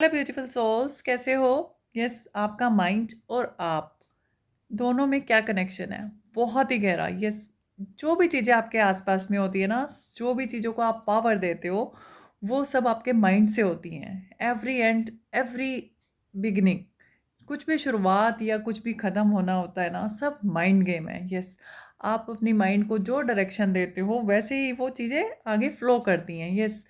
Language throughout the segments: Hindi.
हेलो ब्यूटीफुल सोल्स, कैसे हो? यस, आपका माइंड और आप दोनों में क्या कनेक्शन है? बहुत ही गहरा। यस, जो भी चीज़ें आपके आसपास में होती है ना, जो भी चीज़ों को आप पावर देते हो, वो सब आपके माइंड से होती हैं। एवरी एंड एवरी बिगिनिंग, कुछ भी शुरुआत या कुछ भी ख़त्म होना होता है ना, सब माइंड गेम है। यस, आप अपनी माइंड को जो डायरेक्शन देते हो वैसे ही वो चीज़ें आगे फ्लो करती हैं। यस,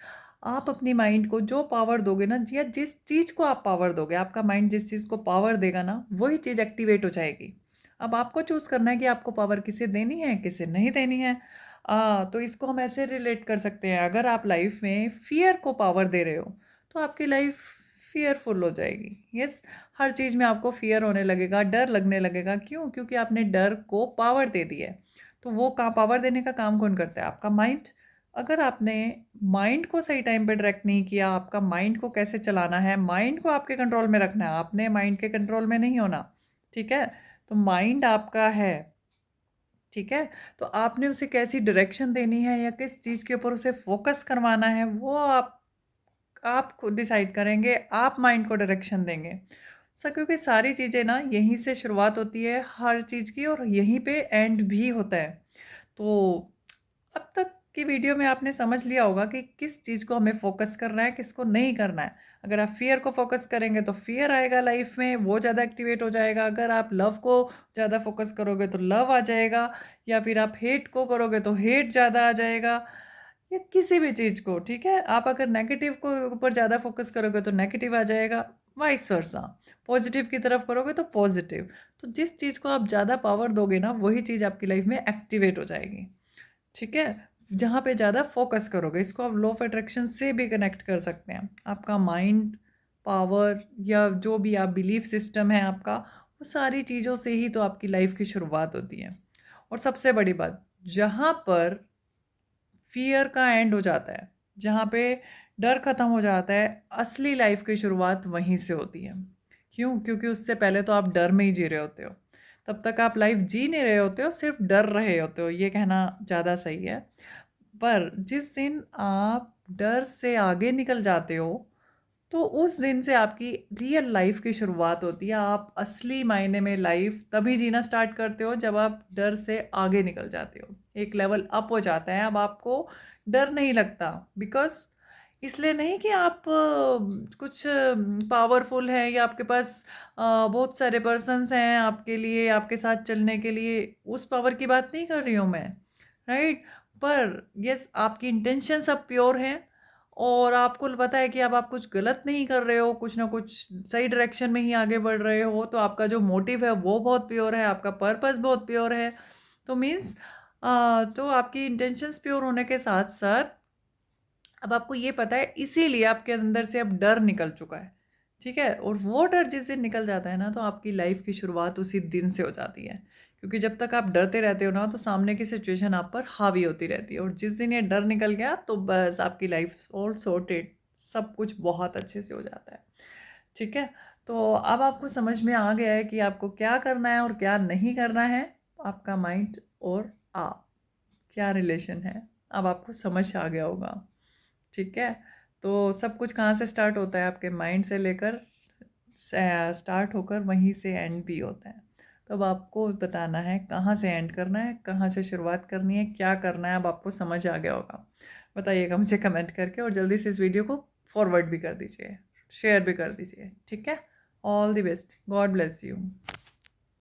आप अपनी माइंड को जो पावर दोगे ना, या जिस चीज़ को आप पावर दोगे, आपका माइंड जिस चीज़ को पावर देगा ना, वही चीज़ एक्टिवेट हो जाएगी। अब आपको चूज़ करना है कि आपको पावर किसे देनी है, किसे नहीं देनी है। तो इसको हम ऐसे रिलेट कर सकते हैं, अगर आप लाइफ में फ़ियर को पावर दे रहे हो, तो आपकी लाइफ फ़ियरफुल हो जाएगी। यस, हर चीज़ में आपको फ़ियर होने लगेगा, डर लगने लगेगा। क्यों? क्योंकि आपने डर को पावर दे दी है। तो वो पावर देने का काम कौन करता है? आपका माइंड। अगर आपने माइंड को सही टाइम पे डायरेक्ट नहीं किया, आपका माइंड को कैसे चलाना है, माइंड को आपके कंट्रोल में रखना है, आपने माइंड के कंट्रोल में नहीं होना। ठीक है? तो माइंड आपका है, ठीक है? तो आपने उसे कैसी डायरेक्शन देनी है या किस चीज़ के ऊपर उसे फ़ोकस करवाना है, वो आप खुद डिसाइड करेंगे, आप माइंड को डायरेक्शन देंगे। क्योंकि सारी चीज़ें ना यहीं से शुरुआत होती है हर चीज़ की, और यहीं पे एंड भी होता है। तो अब तक की वीडियो में आपने समझ लिया होगा कि किस चीज़ को हमें फ़ोकस करना है, किसको नहीं करना है। अगर आप फ़ियर को फ़ोकस करेंगे तो फ़ियर आएगा लाइफ़ में, वो ज़्यादा एक्टिवेट हो जाएगा। अगर आप लव को ज़्यादा फ़ोकस करोगे तो लव आ जाएगा, या फिर आप हेट को करोगे तो हेट ज़्यादा आ जाएगा, या किसी भी चीज़ को, ठीक है? आप अगर नेगेटिव को ऊपर ज़्यादा फ़ोकस करोगे तो नेगेटिव आ जाएगा, वाइस वर्सा। पॉज़िटिव की तरफ करोगे तो पॉज़िटिव। तो जिस चीज़ को आप ज़्यादा पावर दोगे ना, वही चीज़ आपकी लाइफ़ में एक्टिवेट हो जाएगी। ठीक है? जहाँ पे ज़्यादा फ़ोकस करोगे, इसको आप लॉ ऑफ अट्रैक्शन से भी कनेक्ट कर सकते हैं। आपका माइंड, पावर, या जो भी आप बिलीफ सिस्टम है आपका, वो सारी चीज़ों से ही तो आपकी लाइफ़ की शुरुआत होती है। और सबसे बड़ी बात, जहाँ पर फ़ियर का एंड हो जाता है, जहाँ पे डर ख़त्म हो जाता है, असली लाइफ़ की शुरुआत वहीं से होती है। क्यों? क्योंकि उससे पहले तो आप डर में ही जी रहे होते हो। तब तक आप लाइफ़ जी नहीं रहे होते हो, सिर्फ़ डर रहे होते हो, ये कहना ज़्यादा सही है। पर जिस दिन आप डर से आगे निकल जाते हो, तो उस दिन से आपकी रियल लाइफ़ की शुरुआत होती है। आप असली मायने में लाइफ़ तभी जीना स्टार्ट करते हो जब आप डर से आगे निकल जाते हो। एक लेवल अप हो जाता है, अब आपको डर नहीं लगता। बिकॉज़ इसलिए नहीं कि आप कुछ पावरफुल हैं, या आपके पास बहुत सारे पर्सन्स हैं आपके लिए, आपके साथ चलने के लिए, उस पावर की बात नहीं कर रही हूँ मैं, राइट? पर येस, आपकी इंटेंशंस अब प्योर हैं, और आपको पता है कि अब आप कुछ गलत नहीं कर रहे हो, कुछ ना कुछ सही डायरेक्शन में ही आगे बढ़ रहे हो, तो आपका जो मोटिव है वो बहुत प्योर है, आपका पर्पस बहुत प्योर है। तो मीन्स तो आपकी इंटेंशंस प्योर होने के साथ-साथ अब आपको ये पता है, इसीलिए आपके अंदर से अब डर निकल चुका है, ठीक है? और वो डर जिस दिन निकल जाता है ना, तो आपकी लाइफ़ की शुरुआत उसी दिन से हो जाती है। क्योंकि जब तक आप डरते रहते हो ना, तो सामने की सिचुएशन आप पर हावी होती रहती है, और जिस दिन ये डर निकल गया, तो बस आपकी लाइफ़ ऑल सॉर्टेड, सब कुछ बहुत अच्छे से हो जाता है, ठीक है? तो अब आपको समझ में आ गया है कि आपको क्या करना है और क्या नहीं करना है, आपका माइंड और आप, क्या रिलेशन है, अब आपको समझ आ गया होगा। ठीक है? तो सब कुछ कहाँ से स्टार्ट होता है? आपके माइंड से लेकर स्टार्ट होकर वहीं से एंड भी होता है। तो अब आपको बताना है कहाँ से एंड करना है, कहाँ से शुरुआत करनी है, क्या करना है, अब आपको समझ आ गया होगा। बताइएगा मुझे कमेंट करके, और जल्दी से इस वीडियो को फॉरवर्ड भी कर दीजिए, शेयर भी कर दीजिए, ठीक है? All the best, God bless you.